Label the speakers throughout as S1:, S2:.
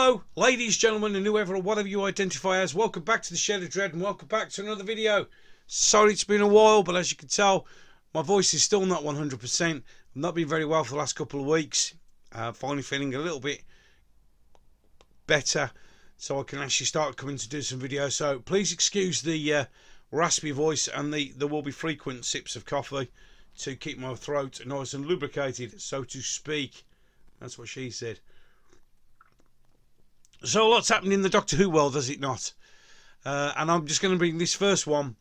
S1: Hello, ladies, gentlemen, and whoever or whatever you identify as. Welcome back to the Shed of Dread and welcome back to another video. Sorry it's been a while, but as you can tell, my voice is still not 100%. I've not been very well for the last couple of weeks. Finally feeling a little bit better, so I can actually start coming to do some videos. So please excuse the raspy voice, and there will be frequent sips of coffee to keep my throat nice and lubricated, so to speak. That's what she said. So lots happening in the Doctor Who world, does it not? And I'm just going to bring this first one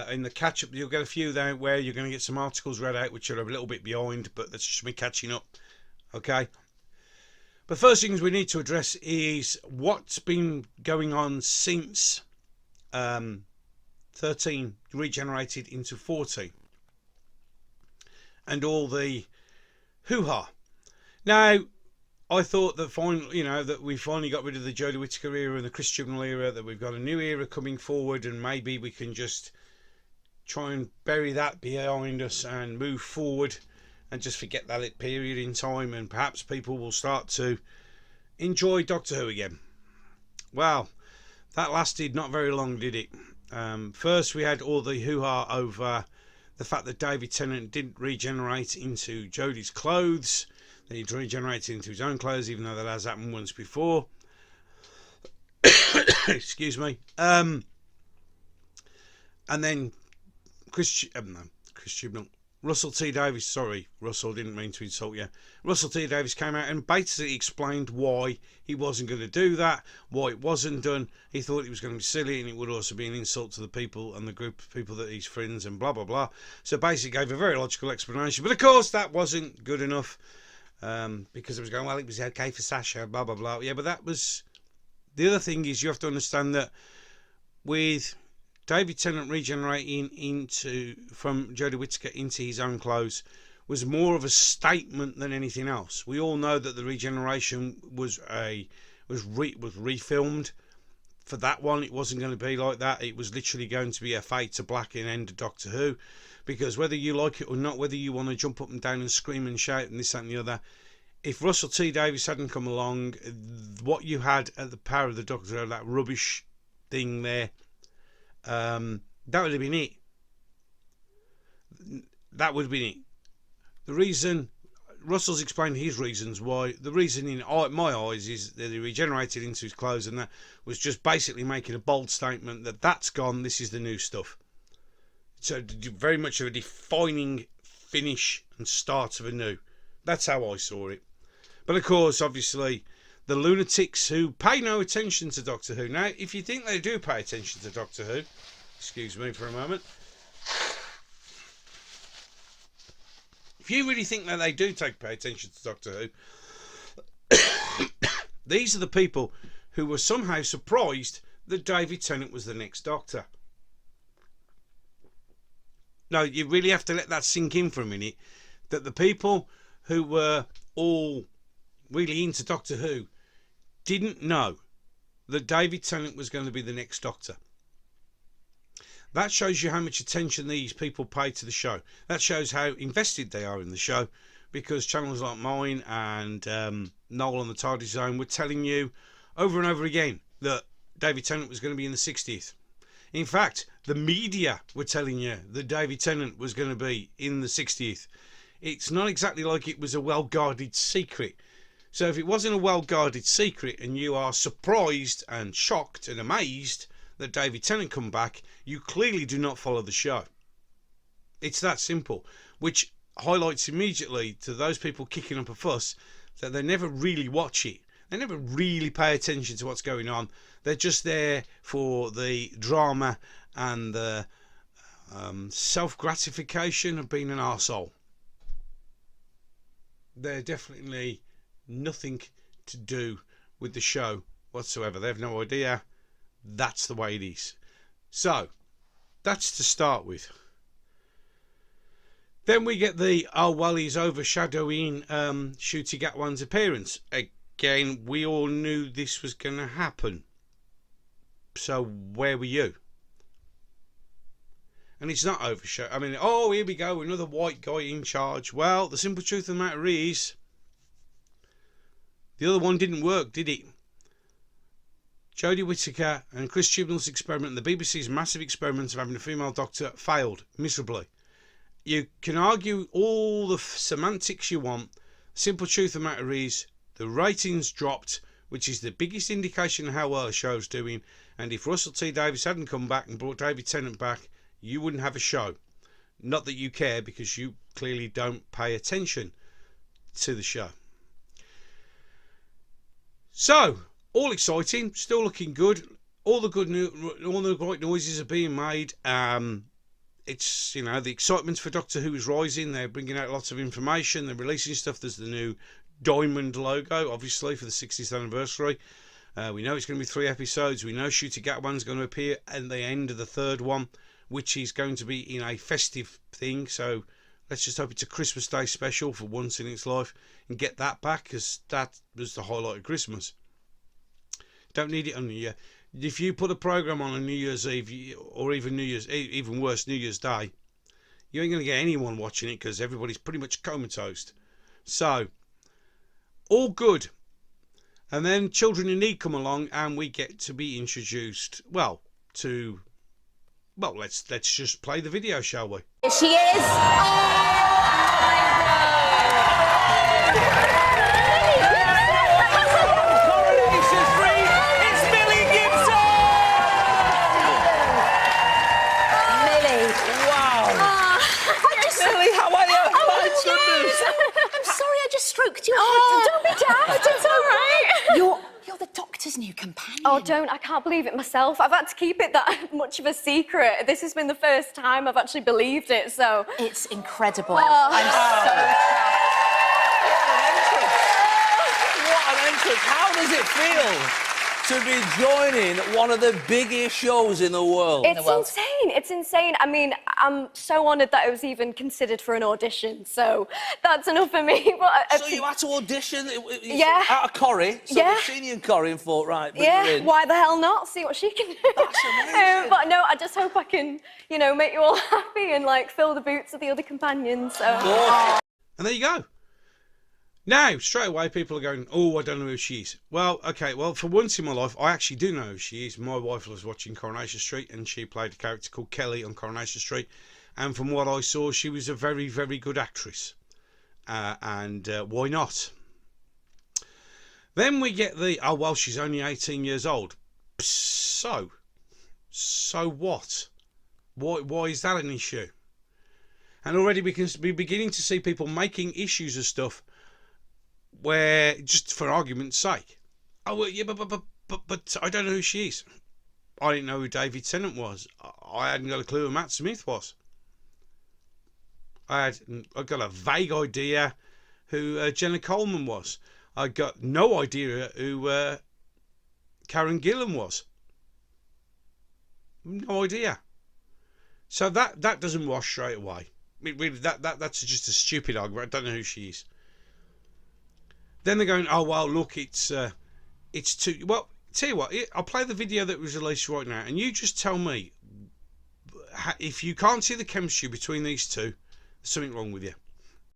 S1: in the catch-up. You'll get a few there where you're going to get some articles read out which are a little bit behind, but that's just me catching up. Okay. But first things we need to address is what's been going on since 13 regenerated into 14. And all the hoo-ha. Now, I thought that that we finally got rid of the Jodie Whittaker era and the Chris Chibnall era, that we've got a new era coming forward, and maybe we can just try and bury that behind us and move forward and just forget that period in time, and perhaps people will start to enjoy Doctor Who again. Well, that lasted not very long, did it? First we had all the hoo-ha over the fact that David Tennant didn't regenerate into Jodie's clothes. Then he regenerated into his own clothes, even though that has happened once before. Excuse me. And then Russell T Davies, sorry, Russell, didn't mean to insult you. Russell T Davies came out and basically explained why he wasn't going to do that, why it wasn't done. He thought it was going to be silly, and it would also be an insult to the people and the group of people that he's friends and blah, blah, blah. So basically gave a very logical explanation. But of course, that wasn't good enough. Because it was going, well, it was okay for Sasha, blah blah blah. Yeah, but that was the other thing. Is you have to understand that with David Tennant regenerating from Jodie Whittaker into his own clothes was more of a statement than anything else. We all know that the regeneration was refilmed. For that one, it wasn't going to be like that. It was literally going to be a fade to black and end of Doctor Who. Because whether you like it or not, whether you want to jump up and down and scream and shout and this, that and the other, if Russell T Davies hadn't come along, what you had at the Power of the Doctor, that rubbish thing there, that would have been it. That would have been it. The reason, Russell's explained his reasons why. The reason in my eyes is that he regenerated into his clothes, and that was just basically making a bold statement that that's gone, this is the new stuff. So very much of a defining finish and start of a new. That's how I saw it. But of course, obviously, the lunatics who pay no attention to Doctor Who. Now, if you think they do pay attention to Doctor Who, excuse me for a moment. If you really think that they do pay attention to Doctor Who, these are the people who were somehow surprised that David Tennant was the next Doctor. No, you really have to let that sink in for a minute, that the people who were all really into Doctor Who didn't know that David Tennant was going to be the next Doctor. That shows you how much attention these people paid to the show. That shows how invested they are in the show, because channels like mine and Noel on the TARDIS Zone were telling you over and over again that David Tennant was going to be in the 60th. In fact, the media were telling you that David Tennant was going to be in the 60th. It's not exactly like it was a well-guarded secret. So if it wasn't a well-guarded secret and you are surprised and shocked and amazed that David Tennant come back, you clearly do not follow the show. It's that simple, which highlights immediately to those people kicking up a fuss that they never really watch it. They never really pay attention to what's going on. They're just there for the drama and the self-gratification of being an arsehole. They're definitely nothing to do with the show whatsoever. They have no idea. That's the way it is. So, that's to start with. Then we get the, oh well, he's overshadowing Ncuti Gatwan's appearance. Again, we all knew this was going to happen. So where were you? And it's not overshadowing. I mean, oh, here we go, another white guy in charge. Well, the simple truth of the matter is, the other one didn't work, did it? Jodie Whittaker and Chris Chibnall's experiment and the BBC's massive experiment of having a female doctor failed miserably. You can argue all the semantics you want. Simple truth of the matter is the ratings dropped, which is the biggest indication of how well a show's doing. And if Russell T Davies hadn't come back and brought David Tennant back, you wouldn't have a show. Not that you care, because you clearly don't pay attention to the show. So, all exciting, still looking good. All the right noises are being made. It's, you know, the excitement for Doctor Who is rising. They're bringing out lots of information. They're releasing stuff. There's the new diamond logo, obviously, for the 60th anniversary. We know it's going to be 3 episodes. We know Ncuti Gatwan's going to appear at the end of the 3rd one, which is going to be in a festive thing. So let's just hope it's a Christmas Day special for once in its life and get that back, because that was the highlight of Christmas. Don't need it on New Year. If you put a programme on New Year's Eve, or even even worse, New Year's Day, you ain't going to get anyone watching it, because everybody's pretty much comatose. So, all good. And then Children in Need come along, and we get to be introduced, let's just play the video, shall we?
S2: Here she is.
S3: Coronation Street, it's Millie Gibson!
S2: Millie.
S3: Wow. Millie, how are you? My goodness.
S2: I'm sorry, I just stroked your
S4: Don't be daft, it's all right.
S2: You're the Doctor's new companion.
S4: Oh, I can't believe it myself. I've had to keep it that much of a secret. This has been the first time I've actually believed it, so...
S2: It's incredible.
S4: Oh.
S2: I'm so proud.
S3: What an entrance. How does it feel to be joining one of the biggest shows in the world?
S4: It's insane. It's insane. I mean, I'm so honoured that I was even considered for an audition, so that's enough for me. But
S3: So you had to audition?
S4: Yeah.
S3: Out of Corrie? So
S4: Yeah.
S3: they've seen you in Corrie and thought, right, bring her in.
S4: Why the hell not? See what she can do.
S3: That's amazing.
S4: But no, I just hope I can, you know, make you all happy and, like, fill the boots of the other companions, so...
S1: And there you go. Now, straight away, people are going, oh, I don't know who she is. Well, okay, for once in my life, I actually do know who she is. My wife was watching Coronation Street, and she played a character called Kelly on Coronation Street. And from what I saw, she was a very, very good actress. And why not? Then we get the, she's only 18 years old. So what? Why is that an issue? And already we can be beginning to see people making issues of stuff where, just for argument's sake, but I don't know who she is. I didn't know who David Tennant was. I hadn't got a clue who Matt Smith was. I got a vague idea who Jenna Coleman was. I got no idea who Karen Gillan was. No idea. So that doesn't wash straight away. Really, that's just a stupid argument. I don't know who she is. Then they're going, oh well, look, it's too well. Tell you what, I'll play the video that was released right now, and you just tell me if you can't see the chemistry between these two, there's something wrong with you.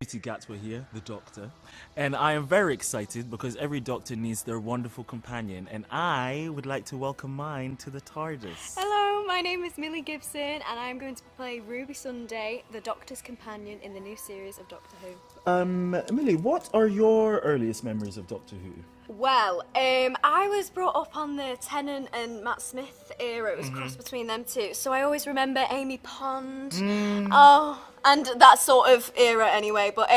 S5: Ncuti Gatwa here, the Doctor, and I am very excited because every Doctor needs their wonderful companion, and I would like to welcome mine to the TARDIS.
S4: Hello, my name is Millie Gibson, and I'm going to play Ruby Sunday, the Doctor's companion in the new series of Doctor Who.
S5: Millie, what are your earliest memories of Doctor Who?
S4: Well, I was brought up on the Tennant and Matt Smith era. It was a cross between them two. So I always remember Amy Pond. And that sort of era anyway. But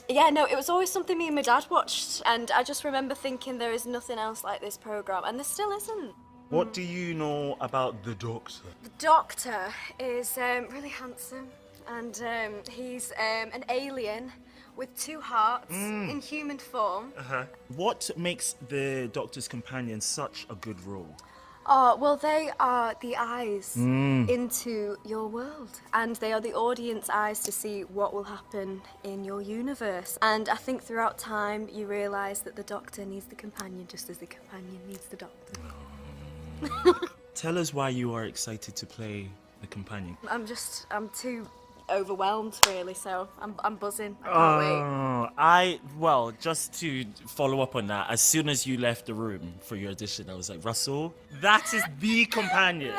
S4: yeah, no, it was always something me and my dad watched. And I just remember thinking there is nothing else like this programme. And there still isn't.
S5: What do you know about the Doctor?
S4: The Doctor is really handsome. And he's an alien with 2 hearts in human form.
S5: What makes the Doctor's companion such a good role?
S4: Oh, well, they are the eyes into your world. And they are the audience eyes to see what will happen in your universe. And I think throughout time, you realise that the Doctor needs the companion just as the companion needs the Doctor.
S5: Tell us why you are excited to play the companion.
S4: I'm too overwhelmed, really. So I'm buzzing. I can't wait.
S5: Well, just to follow up on that, as soon as you left the room for your audition, I was like, Russell, that is the companion.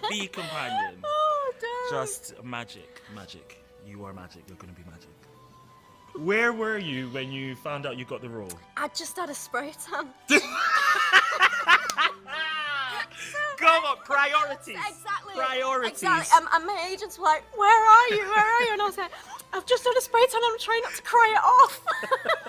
S5: The companion.
S4: Oh, damn.
S5: Just magic. You are magic. You're going to be magic. Where were you when you found out you got the role?
S4: I just had a spray tan.
S5: Come on, priorities.
S4: Exactly.
S5: Priorities.
S4: Exactly. And my agents were like, where are you? And I was like, I've just had a spray tan and I'm trying not to cry it off.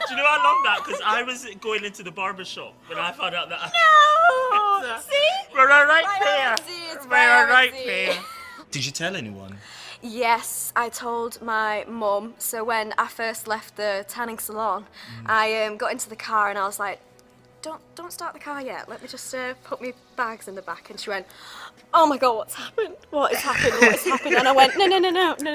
S5: Do you know I love that? Because I was going into the barber shop when I found out that.
S4: No! See?
S5: We're a right pair.
S4: Priorities,
S5: We're a right
S4: priorities.
S5: pair. Did you tell anyone?
S4: Yes, I told my mum. So when I first left the tanning salon, I got into the car and I was like, don't start the car yet. Let me just put my bags in the back. And she went, oh my God, what's happened? What has happened? What has happened? And I went,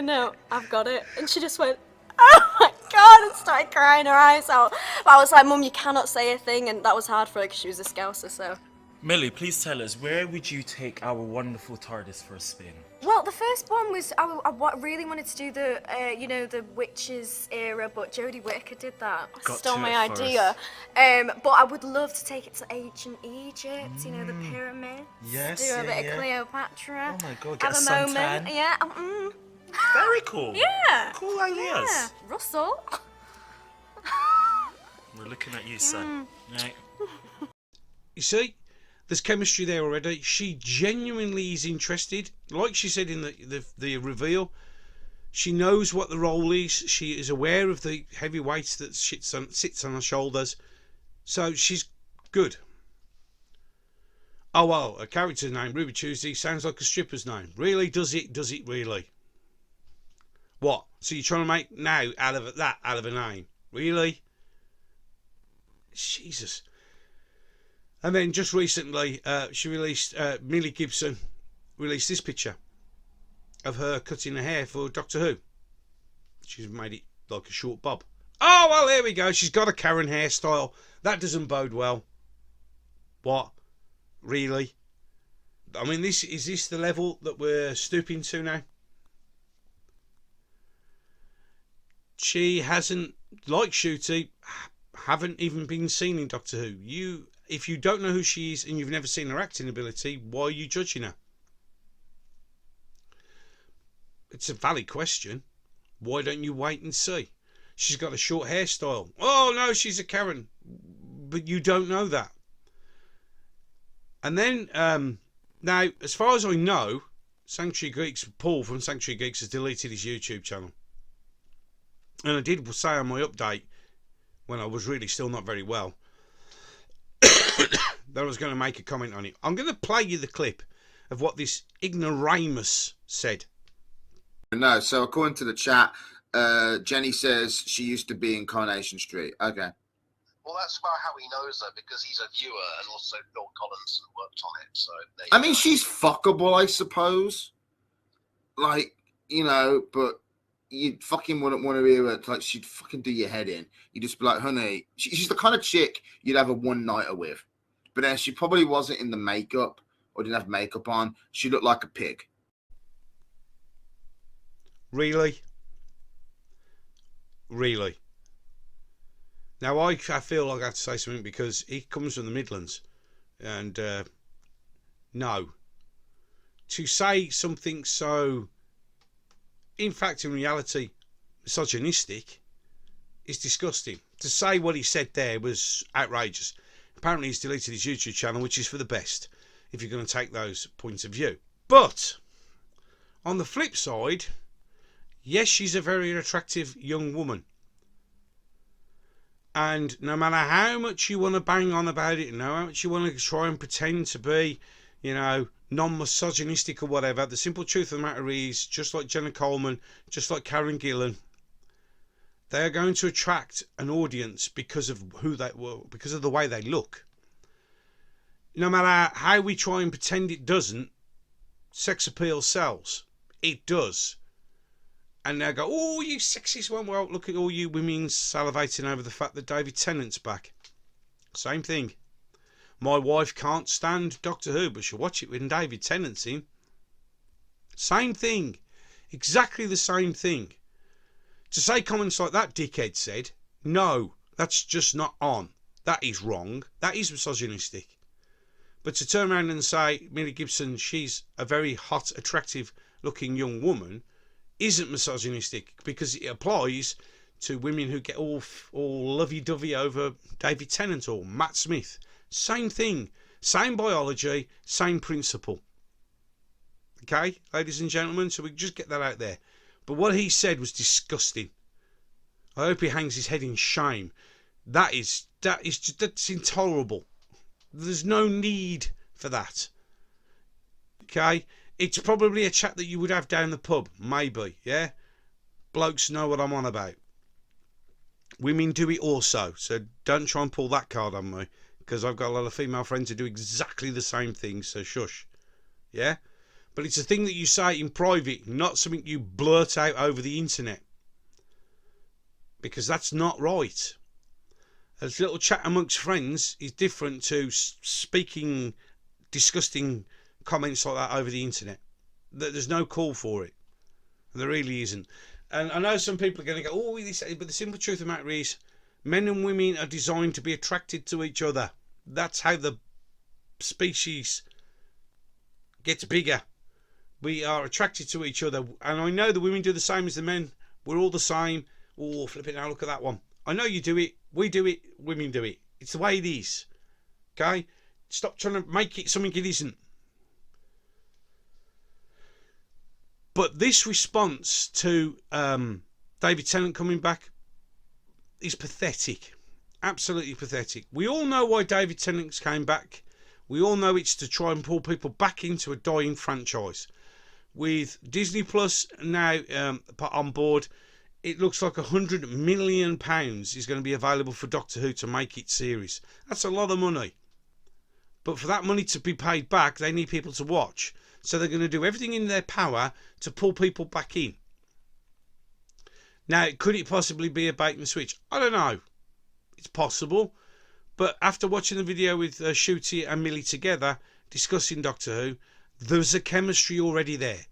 S4: no, I've got it. And she just went, oh my God, and started crying her eyes out. But I was like, Mum, you cannot say a thing. And that was hard for her because she was a Scouser, so.
S5: Millie, please tell us, where would you take our wonderful TARDIS for a spin?
S4: Well, the first one was, I really wanted to do the, the witches era, but Jodie Whittaker did that.
S5: Got
S4: Stole
S5: to
S4: my
S5: it
S4: idea. But I would love to take it to ancient Egypt, the pyramids.
S5: Yes,
S4: do a bit
S5: yeah.
S4: of Cleopatra.
S5: Oh my God, get
S4: have
S5: a
S4: a moment.
S5: suntan.
S4: Yeah.
S5: Very cool.
S4: Yeah.
S5: Cool ideas.
S4: Yeah. Russell.
S5: We're looking at you, son. Right.
S1: You see, there's chemistry there already. She genuinely is interested. Like she said in the reveal, she knows what the role is. She is aware of the heavy weight that sits on her shoulders. So she's good. Oh, well, a character's name, Ruby Tuesday, sounds like a stripper's name. Really? Does it? Does it really? What? So you're trying to make now out of a name? Really? Jesus. And then just recently, she released, Millie Gibson released this picture of her cutting her hair for Doctor Who. She's made it like a short bob. Oh, well, there we go. She's got a Karen hairstyle. That doesn't bode well. What? Really? I mean, is this the level that we're stooping to now? She hasn't, like Ncuti, haven't even been seen in Doctor Who. If you don't know who she is and you've never seen her acting ability, why are you judging her? It's a valid question. Why don't you wait and see? She's got a short hairstyle. Oh no, she's a Karen. But you don't know that. And then, now, as far as I know, Sanctuary Geeks, Paul from Sanctuary Geeks has deleted his YouTube channel. And I did say on my update, when I was really still not very well, that I was going to make a comment on it. I'm going to play you the clip of what this ignoramus said.
S6: No, so according to the chat, Jenny says she used to be in Coronation Street. Okay.
S7: Well, that's about how he knows her, because he's a viewer and also Phil Collins worked on it. So
S6: I mean, she's fuckable, I suppose. Like, but you fucking wouldn't want to hear her. Like, she'd fucking do your head in. You'd just be like, honey, she's the kind of chick you'd have a one-nighter with. But then she probably wasn't in the makeup or didn't have makeup on. She looked like a pig.
S1: Really? Really? Now, I feel like I have to say something because he comes from the Midlands. And, no. To say something so, in fact, in reality, misogynistic is disgusting. To say what he said there was outrageous. Apparently, he's deleted his YouTube channel, which is for the best, if you're going to take those points of view. But, on the flip side, yes, she's a very attractive young woman. And no matter how much you want to bang on about it, and how much you want to try and pretend to be, non-misogynistic or whatever, the simple truth of the matter is, just like Jenna Coleman, just like Karen Gillan, they are going to attract an audience because of because of the way they look. No matter how we try and pretend it doesn't, sex appeal sells. It does. And they'll go, oh, you sexist one. Well, look at all you women salivating over the fact that David Tennant's back. Same thing. My wife can't stand Doctor Who, but she'll watch it when David Tennant's in. Same thing. Exactly the same thing. To say comments like that dickhead said, no, that's just not on. That is wrong. That is misogynistic. But to turn around and say, Millie Gibson, she's a very hot, attractive looking young woman, isn't misogynistic, because it applies to women who get all lovey-dovey over David Tennant or Matt Smith. Same thing. Same biology, same principle. Okay, ladies and gentlemen, so we just get that out there. But what he said was disgusting. I hope he hangs his head in shame. That's intolerable. There's no need for that. Okay, it's probably a chat that you would have down the pub, maybe, yeah? Blokes know what I'm on about. Women do it also, so don't try and pull that card on me, because I've got a lot of female friends who do exactly the same thing, so shush. Yeah? But it's a thing that you say in private, not something you blurt out over the internet. Because that's not right. A little chat amongst friends is different to speaking disgusting comments like that over the internet. There's no call for it. There really isn't. And I know some people are going to go, oh, this, but the simple truth of the matter is, men and women are designed to be attracted to each other. That's how the species gets bigger. We are attracted to each other. And I know the women do the same as the men. We're all the same. Oh, flipping now, look at that one. I know you do it. We do it. Women do it. It's the way it is. Okay? Stop trying to make it something it isn't. But this response to David Tennant coming back is pathetic. Absolutely pathetic. We all know why David Tennant came back. We all know it's to try and pull people back into a dying franchise. With Disney Plus now on board, it looks like £100 million is going to be available for Doctor Who to make its series. That's a lot of money. But for that money to be paid back, they need people to watch. So they're going to do everything in their power to pull people back in. Now, could it possibly be a bait and switch? I don't know. It's possible. But after watching the video with Ncuti and Millie together discussing Doctor Who, there's a chemistry already there.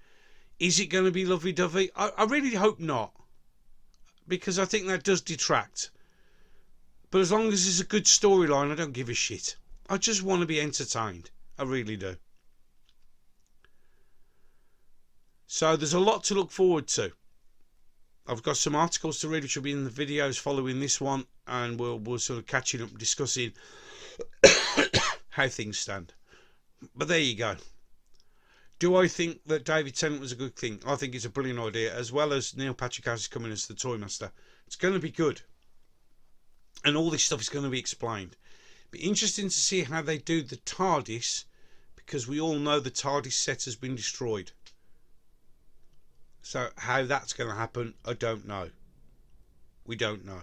S1: Is it going to be lovey-dovey? I really hope not. Because I think that does detract. But as long as it's a good storyline, I don't give a shit. I just want to be entertained. I really do. So there's a lot to look forward to. I've got some articles to read which will be in the videos following this one, and we'll sort of catching up discussing how things stand. But there you go. Do I think that David Tennant was a good thing? I think it's a brilliant idea, as well as Neil Patrick Harris coming as the Toy Master. It's going to be good. And all this stuff is going to be explained. Be interesting to see how they do the TARDIS, because we all know the TARDIS set has been destroyed. So how that's going to happen, I don't know. We don't know.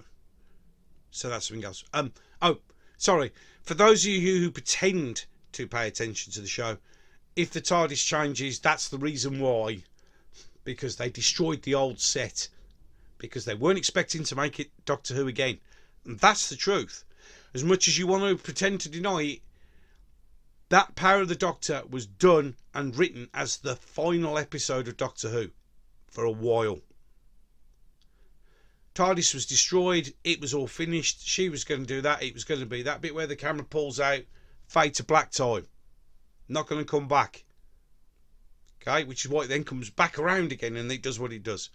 S1: So that's something else. Oh, sorry. For those of you who pretend to pay attention to the show, if the TARDIS changes, that's the reason why. Because they destroyed the old set. Because they weren't expecting to make it Doctor Who again. And that's the truth. As much as you want to pretend to deny it, that Power of the Doctor was done and written as the final episode of Doctor Who. For a while. TARDIS was destroyed. It was all finished. She was going to do that. It was going to be that bit where the camera pulls out. Fade to black time. Not going to come back. Okay, which is why it then comes back around again and it does what it does.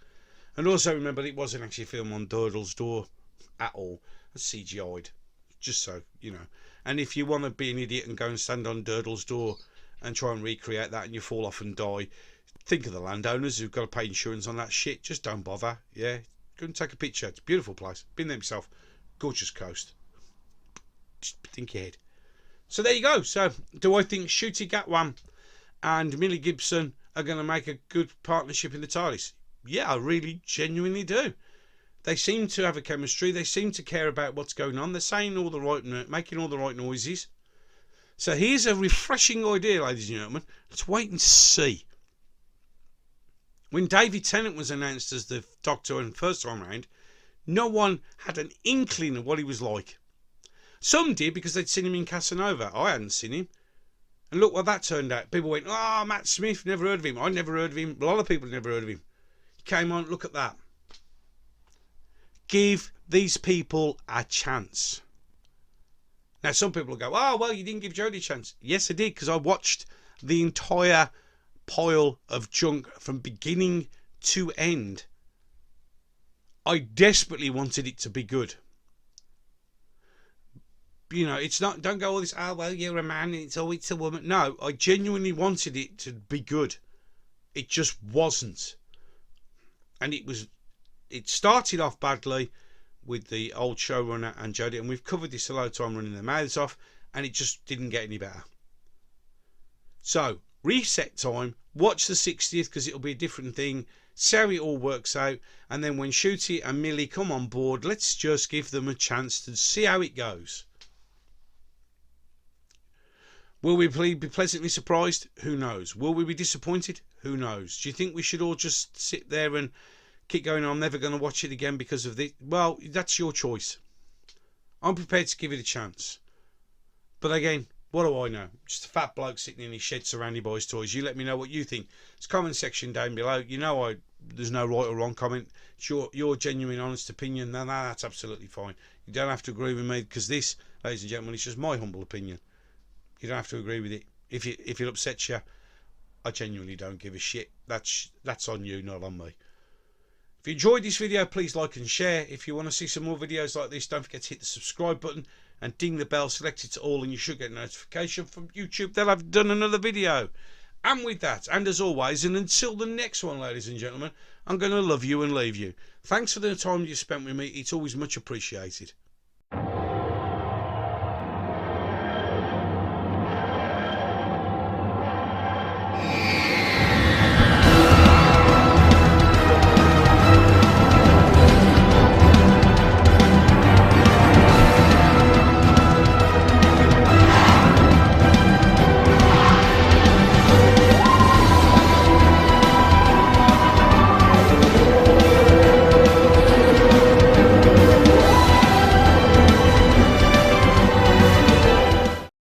S1: And also remember, it wasn't actually filmed on Durdle's door at all. It's CGI'd. Just so you know. And if you want to be an idiot and go and stand on Durdle's door and try and recreate that and you fall off and die, think of the landowners who've got to pay insurance on that shit. Just don't bother. Yeah, go and take a picture. It's a beautiful place. Been there myself. Gorgeous coast. Just think ahead. So there you go. So do I think Ncuti Gatwan and Millie Gibson are going to make a good partnership in the TARDIS? Yeah, I really genuinely do. They seem to have a chemistry. They seem to care about what's going on. They're saying all the right, making all the right noises. So here's a refreshing idea, ladies and gentlemen. Let's wait and see. When David Tennant was announced as the Doctor and first time round, no one had an inkling of what he was like. Some did because they'd seen him in Casanova. I hadn't seen him. And look what that turned out. People went, oh, Matt Smith, never heard of him. I never heard of him. A lot of people never heard of him. came on. Look at that. Give these people a chance. Now, some people go, oh, well, you didn't give Jodie a chance. Yes, I did, because I watched the entire pile of junk from beginning to end. I desperately wanted it to be good. You know, it's not, don't go all this, oh, well, you're a man, it's a woman. No, I genuinely wanted it to be good. It just wasn't. And it started off badly with the old showrunner and Jodie, and we've covered this a lot of time, running their mouths off, and it just didn't get any better. So, reset time, watch the 60th, because it'll be a different thing, see how it all works out, and then when Ncuti and Millie come on board, let's just give them a chance to see how it goes. Will we be pleasantly surprised? Who knows? Will we be disappointed? Who knows? Do you think we should all just sit there and keep going, I'm never going to watch it again because of this? Well, that's your choice. I'm prepared to give it a chance. But again, what do I know? Just a fat bloke sitting in his shed surrounded by his toys. You let me know what you think. It's comment section down below. You know, there's no right or wrong comment. It's your genuine, honest opinion. No, that's absolutely fine. You don't have to agree with me, because this, ladies and gentlemen, is just my humble opinion. You don't have to agree with it. If it upsets you, I genuinely don't give a shit. That's on you, not on me. If you enjoyed this video, please like and share. If you want to see some more videos like this, don't forget to hit the subscribe button and ding the bell, select it to all, and you should get a notification from YouTube that I've done another video. And with that, and as always, and until the next one, ladies and gentlemen, I'm going to love you and leave you. Thanks for the time you spent with me. It's always much appreciated.